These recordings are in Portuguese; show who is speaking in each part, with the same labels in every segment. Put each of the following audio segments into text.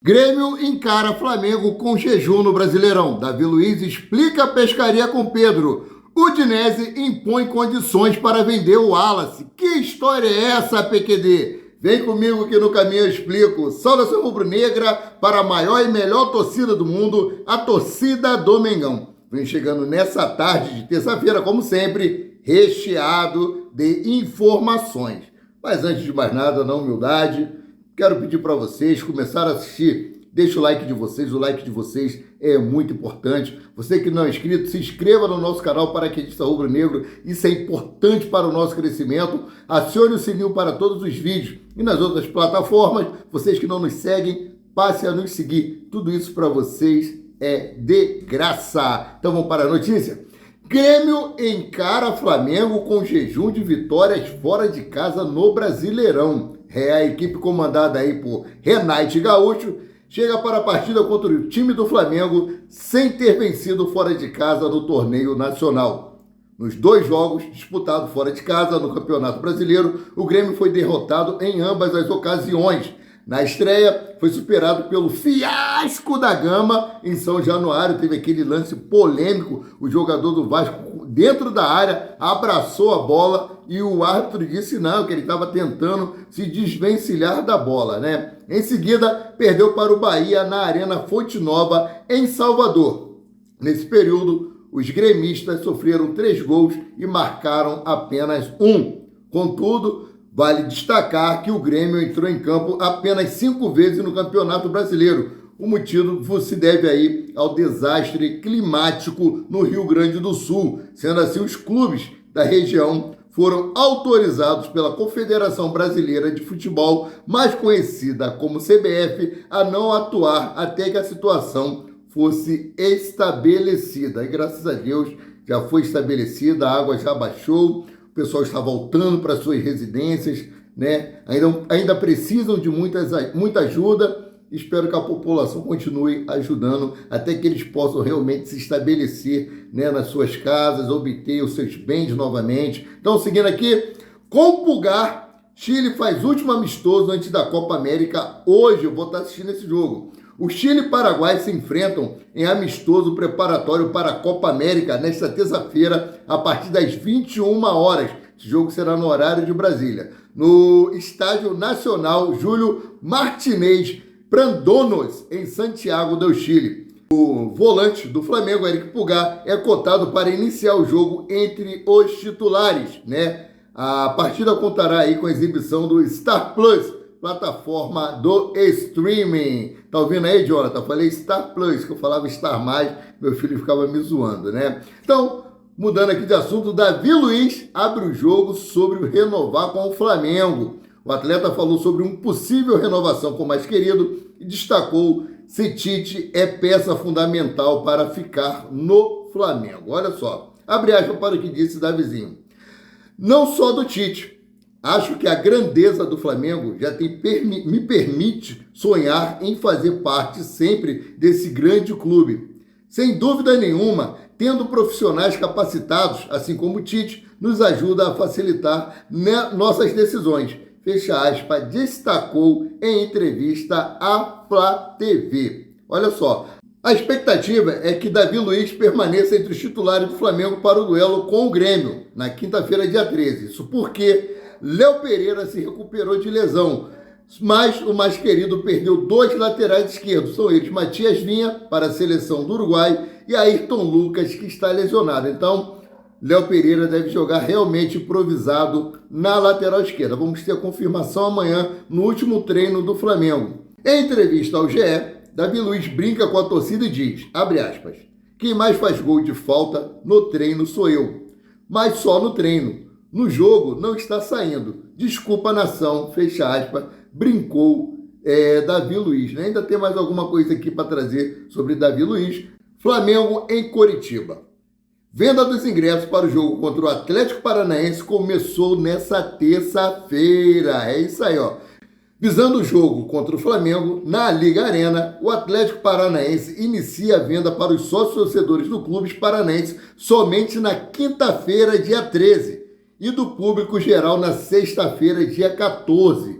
Speaker 1: Grêmio encara Flamengo com jejum no Brasileirão. Davi Luiz explica a pescaria com Pedro. Udinese impõe condições para vender o Wallace. Que história é essa, PQD? Vem comigo que no caminho eu explico. Saudação rubro-negra para a maior e melhor torcida do mundo, a torcida do Mengão. Vem chegando nessa tarde de terça-feira, como sempre, recheado de informações. Mas antes de mais nada, na humildade, quero pedir para vocês começar a assistir. Deixa o like de vocês é muito importante. Você que não é inscrito, se inscreva no nosso canal Paraquedista Rubro-Negro, isso é importante para o nosso crescimento. Acione o sininho para todos os vídeos e nas outras plataformas. Vocês que não nos seguem, passem a nos seguir. Tudo isso para vocês é de graça. Então vamos para a notícia. Grêmio encara Flamengo com jejum de vitórias fora de casa no Brasileirão. É a equipe comandada aí por Renato Gaúcho chega para a partida contra o time do Flamengo sem ter vencido fora de casa no torneio nacional. Nos 2 jogos disputados fora de casa no Campeonato Brasileiro, o Grêmio foi derrotado em ambas as ocasiões. Na estreia, foi superado pelo fiasco da Gama em São Januário. Teve aquele lance polêmico, o jogador do Vasco dentro da área abraçou a bola e o árbitro disse não, que ele estava tentando se desvencilhar da bola, né? Em seguida, perdeu para o Bahia na Arena Fonte Nova, em Salvador. Nesse período, os gremistas sofreram 3 gols e marcaram apenas 1. Contudo, vale destacar que o Grêmio entrou em campo apenas 5 vezes no Campeonato Brasileiro. O motivo se deve aí ao desastre climático no Rio Grande do Sul. Sendo assim, os clubes da região foram autorizados pela Confederação Brasileira de Futebol, mais conhecida como CBF, a não atuar até que a situação fosse estabelecida. E graças a Deus já foi estabelecida, a água já baixou, o pessoal está voltando para suas residências, né? Ainda precisam de muita ajuda. Espero que a população continue ajudando até que eles possam realmente se estabelecer, né, nas suas casas, obter os seus bens novamente. Então, seguindo aqui, com Pulgar, Chile faz último amistoso antes da Copa América. Hoje eu vou estar assistindo esse jogo. O Chile e o Paraguai se enfrentam em amistoso preparatório para a Copa América nesta terça-feira, a partir das 21 horas. Esse jogo será no horário de Brasília, no Estádio Nacional Júlio Martinez Brandonos, em Santiago do Chile. O volante do Flamengo, Eric Pulgar, é cotado para iniciar o jogo entre os titulares, né? A partida contará aí com a exibição do Star Plus, plataforma do streaming. Tá ouvindo aí, Jonathan? Falei Star Plus, que eu falava Star Mais, meu filho ficava me zoando, né? Então, mudando aqui de assunto, Davi Luiz abre o jogo sobre renovar com o Flamengo. O atleta falou sobre uma possível renovação com o mais querido e destacou se Tite é peça fundamental para ficar no Flamengo. Olha só, abre aspas para o que disse Davizinho. Não só do Tite, acho que a grandeza do Flamengo já me permite sonhar em fazer parte sempre desse grande clube. Sem dúvida nenhuma, tendo profissionais capacitados, assim como o Tite, nos ajuda a facilitar nossas decisões. Fecha aspas, destacou em entrevista à Flá TV. Olha só, a expectativa é que Davi Luiz permaneça entre os titulares do Flamengo para o duelo com o Grêmio, na quinta-feira, dia 13. Isso porque Léo Pereira se recuperou de lesão, mas o mais querido perdeu 2 laterais esquerdos. São eles Matias Vinha, para a seleção do Uruguai, e Ayrton Lucas, que está lesionado. Então, Léo Pereira deve jogar realmente improvisado na lateral esquerda. Vamos ter a confirmação amanhã no último treino do Flamengo. Em entrevista ao GE, Davi Luiz brinca com a torcida e diz, abre aspas, quem mais faz gol de falta no treino sou eu, mas só no treino. No jogo não está saindo. Desculpa, nação, fecha aspas, brincou Davi Luiz. Ainda tem mais alguma coisa aqui para trazer sobre Davi Luiz. Flamengo em Coritiba. Venda dos ingressos para o jogo contra o Atlético Paranaense começou nessa terça-feira. É isso aí, ó. Visando o jogo contra o Flamengo, na Liga Arena, o Atlético Paranaense inicia a venda para os sócios torcedores do clube paranaense somente na quinta-feira, dia 13, e do público geral na sexta-feira, dia 14.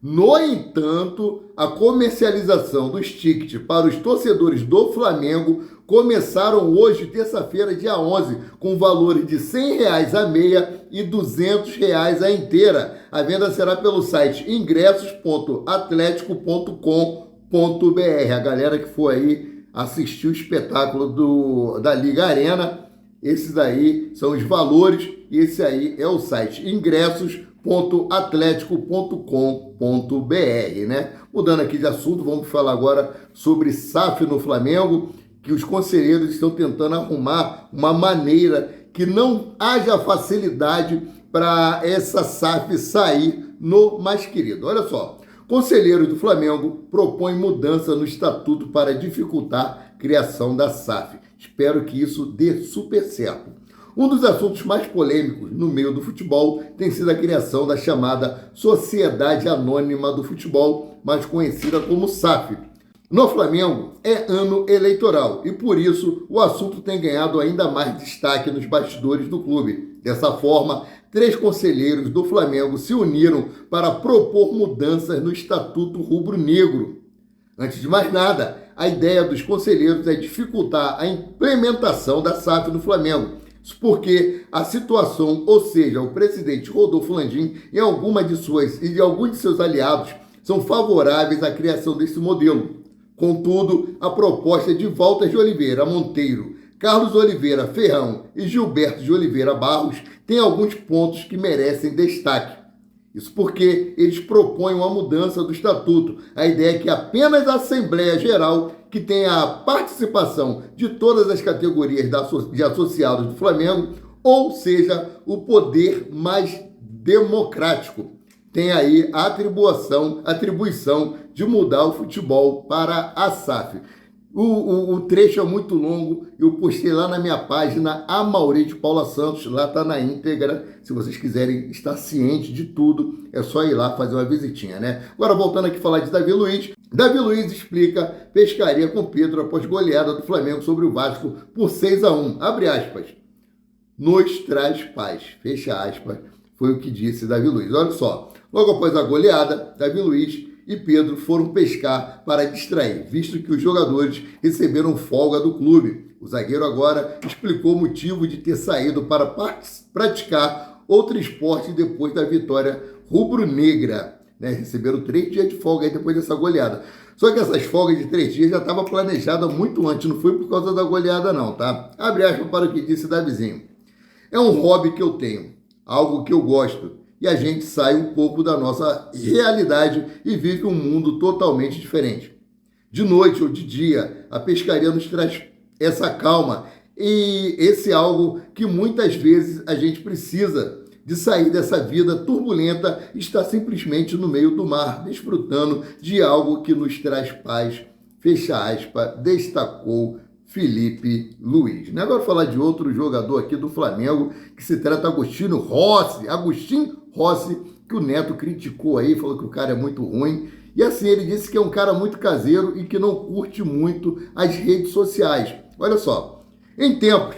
Speaker 1: No entanto, a comercialização dos tickets para os torcedores do Flamengo começaram hoje, terça-feira, dia 11, com valores de R$ 100 a meia e R$ 200 a inteira. A venda será pelo site ingressos.atletico.com.br. A galera que for aí assistir o espetáculo da Liga Arena, esses aí são os valores e esse aí é o site ingressos.atletico.com.br, né? Mudando aqui de assunto, vamos falar agora sobre SAF no Flamengo, que os conselheiros estão tentando arrumar uma maneira que não haja facilidade para essa SAF sair no mais querido. Olha só, conselheiros do Flamengo propõem mudança no estatuto para dificultar a criação da SAF. Espero que isso dê super certo. Um dos assuntos mais polêmicos no meio do futebol tem sido a criação da chamada Sociedade Anônima do Futebol, mais conhecida como SAF. No Flamengo é ano eleitoral e por isso o assunto tem ganhado ainda mais destaque nos bastidores do clube. Dessa forma, 3 conselheiros do Flamengo se uniram para propor mudanças no Estatuto Rubro-Negro. Antes de mais nada, a ideia dos conselheiros é dificultar a implementação da SAF no Flamengo. Isso porque a situação, ou seja, o presidente Rodolfo Landim e alguns de seus aliados são favoráveis à criação desse modelo. Contudo, a proposta de Walter de Oliveira Monteiro, Carlos Oliveira Ferrão e Gilberto de Oliveira Barros tem alguns pontos que merecem destaque. Isso porque eles propõem uma mudança do estatuto. A ideia é que apenas a Assembleia Geral, que tenha a participação de todas as categorias de associados do Flamengo, ou seja, o poder mais democrático, tem aí a atribuição de mudar o futebol para a SAF. O trecho é muito longo, eu postei lá na minha página, Amaury de Paula Santos, lá está na íntegra, se vocês quiserem estar cientes de tudo, é só ir lá fazer uma visitinha, né? Agora voltando aqui a falar de Davi Luiz explica pescaria com Pedro após goleada do Flamengo sobre o Vasco por 6-1, abre aspas, nos traz paz, fecha aspas, foi o que disse Davi Luiz. Olha só, logo após a goleada, Davi Luiz e Pedro foram pescar para distrair, visto que os jogadores receberam folga do clube. O zagueiro agora explicou o motivo de ter saído para praticar outro esporte depois da vitória rubro-negra. Né? Receberam 3 dias de folga aí depois dessa goleada. Só que essas folgas de 3 dias já estavam planejadas muito antes, não foi por causa da goleada não, tá? Abre aspas para o que disse Davizinho. É um hobby que eu tenho, algo que eu gosto. E a gente sai um pouco da nossa realidade e vive um mundo totalmente diferente. De noite ou de dia, a pescaria nos traz essa calma e esse é algo que muitas vezes a gente precisa de sair dessa vida turbulenta e estar simplesmente no meio do mar, desfrutando de algo que nos traz paz, fecha aspas, destacou Felipe Luiz. Agora falar de outro jogador aqui do Flamengo, que se trata Agostinho Rossi, que o Neto criticou aí, falou que o cara é muito ruim. E assim, ele disse que é um cara muito caseiro e que não curte muito as redes sociais. Olha só, em tempos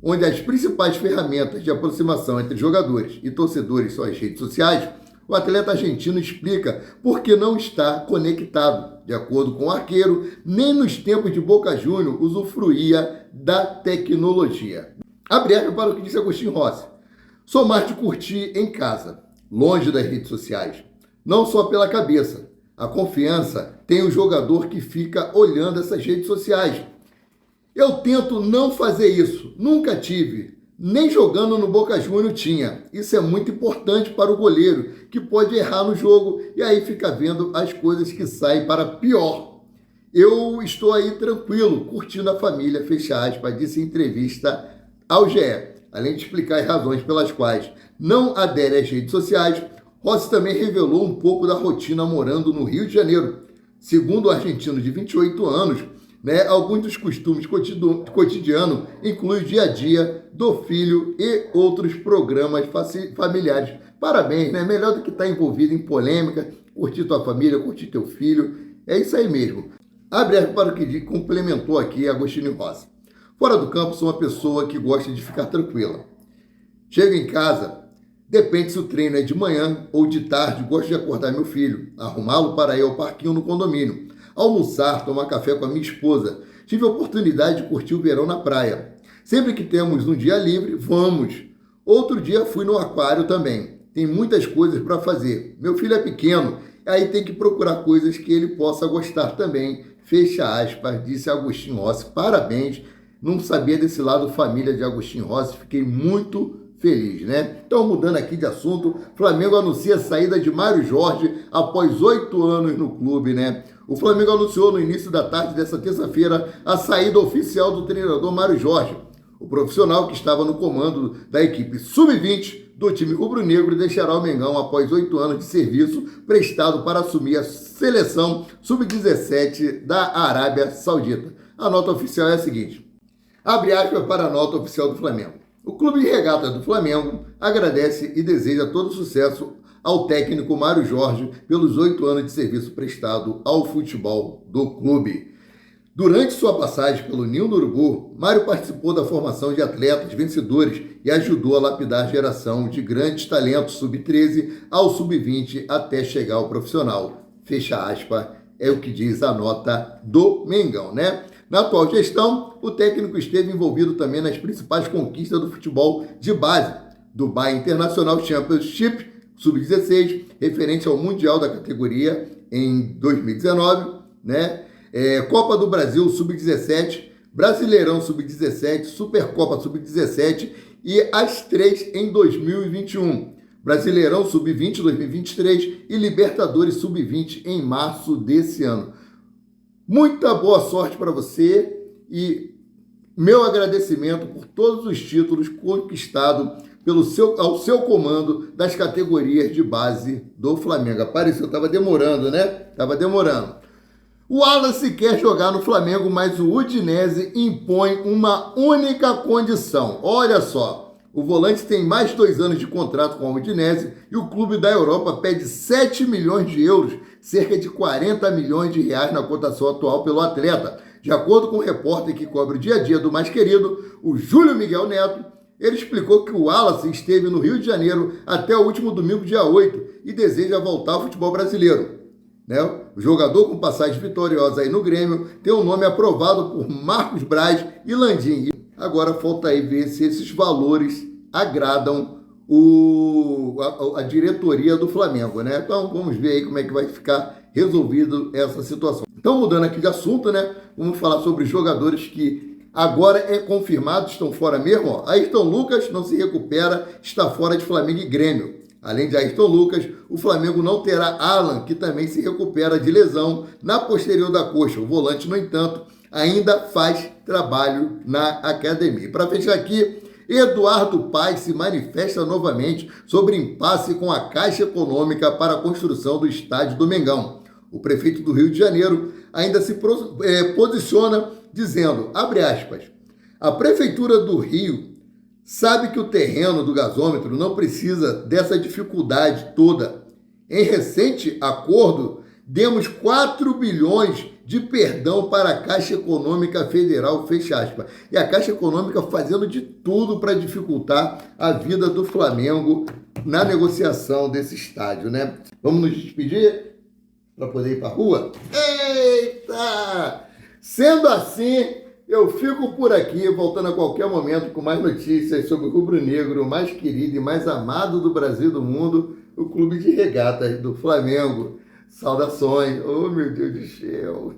Speaker 1: onde as principais ferramentas de aproximação entre jogadores e torcedores são as redes sociais, o atleta argentino explica por que não está conectado. De acordo com o arqueiro, nem nos tempos de Boca Juniors usufruía da tecnologia. Abre aspas para o que disse Agostinho Rossi. Sou mais de curtir em casa, longe das redes sociais. Não só pela cabeça. A confiança tem o jogador que fica olhando essas redes sociais. Eu tento não fazer isso. Nunca tive. Nem jogando no Boca Juniors tinha. Isso é muito importante para o goleiro, que pode errar no jogo e aí fica vendo as coisas que saem para pior. Eu estou aí tranquilo, curtindo a família, fecha aspas, disse em entrevista ao GE. Além de explicar as razões pelas quais não adere às redes sociais, Rossi também revelou um pouco da rotina morando no Rio de Janeiro. Segundo o argentino de 28 anos, alguns dos costumes cotidianos incluem o dia a dia do filho e outros programas familiares. Parabéns, melhor do que estar envolvido em polêmica, curtir tua família, curtir teu filho, é isso aí mesmo. Abre aspas para o que complementou aqui Agostinho Rossi. Fora do campo, sou uma pessoa que gosta de ficar tranquila. Chego em casa, Depende se o treino é de manhã ou de tarde, gosto de acordar meu filho, arrumá-lo para ir ao parquinho no condomínio, almoçar, tomar café com a minha esposa. Tive a oportunidade de curtir o verão na praia. Sempre que temos um dia livre, vamos. Outro dia fui no aquário também. Tem muitas coisas para fazer. Meu filho é pequeno, aí tem que procurar coisas que ele possa gostar também. Fecha aspas, disse Agostinho Rossi. Parabéns, não sabia desse lado família de Agostinho Rossi, fiquei muito feliz, né? Então, mudando aqui de assunto, Flamengo anuncia a saída de Mário Jorge após 8 anos no clube, né? O Flamengo anunciou no início da tarde dessa terça-feira a saída oficial do treinador Mário Jorge. O profissional que estava no comando da equipe sub-20 do time rubro-negro deixará o Mengão após 8 anos de serviço prestado para assumir a seleção sub-17 da Arábia Saudita. A nota oficial é a seguinte, abre aspas para a nota oficial do Flamengo. O Clube de Regatas do Flamengo agradece e deseja todo sucesso ao técnico Mário Jorge pelos 8 anos de serviço prestado ao futebol do clube. Durante sua passagem pelo Ninho do Urubu, Mário participou da formação de atletas vencedores e ajudou a lapidar a geração de grandes talentos sub-13 ao sub-20 até chegar ao profissional. Fecha aspas, é o que diz a nota do Mengão, né? Na atual gestão, o técnico esteve envolvido também nas principais conquistas do futebol de base, Dubai International Championship Sub-16, referente ao Mundial da categoria em 2019, né? Copa do Brasil Sub-17, Brasileirão Sub-17, Supercopa Sub-17 e as 3 em 2021. Brasileirão Sub-20 2023 e Libertadores Sub-20 em março desse ano. Muita boa sorte para você e meu agradecimento por todos os títulos conquistados ao seu comando das categorias de base do Flamengo. Apareceu, estava demorando, né? Estava demorando. O Wallace quer jogar no Flamengo, mas o Udinese impõe uma única condição. Olha só, o volante tem mais 2 anos de contrato com o Udinese e o clube da Europa pede 7 milhões de euros, cerca de 40 milhões de reais na cotação atual pelo atleta. De acordo com o repórter que cobre o dia a dia do mais querido, o Júlio Miguel Neto, ele explicou que o Wallace esteve no Rio de Janeiro até o último domingo, dia 8, e deseja voltar ao futebol brasileiro. Né? O jogador com passagem vitoriosa aí no Grêmio tem o nome aprovado por Marcos Braz e Landim. Agora falta aí ver se esses valores agradam a diretoria do Flamengo, né? Então vamos ver aí como é que vai ficar resolvido essa situação. Então, mudando aqui de assunto, né? Vamos falar sobre jogadores que agora é confirmado, estão fora mesmo. Ó. Ayrton Lucas não se recupera, está fora de Flamengo e Grêmio. Além de Ayrton Lucas, o Flamengo não terá Alan, que também se recupera de lesão na posterior da coxa. O volante, no entanto, ainda faz trabalho na academia. Para fechar aqui, Eduardo Paes se manifesta novamente sobre impasse com a Caixa Econômica para a construção do estádio do Mengão. O prefeito do Rio de Janeiro ainda se posiciona dizendo, abre aspas, a Prefeitura do Rio sabe que o terreno do gasômetro não precisa dessa dificuldade toda. Em recente acordo, demos 4 bilhões de perdão para a Caixa Econômica Federal, fecha aspas. E a Caixa Econômica fazendo de tudo para dificultar a vida do Flamengo na negociação desse estádio, né? Vamos nos despedir para poder ir para a rua? Eita! Sendo assim, eu fico por aqui, voltando a qualquer momento com mais notícias sobre o rubro-negro mais querido e mais amado do Brasil e do mundo, o Clube de Regatas do Flamengo. Saudações. Oh, meu Deus do céu.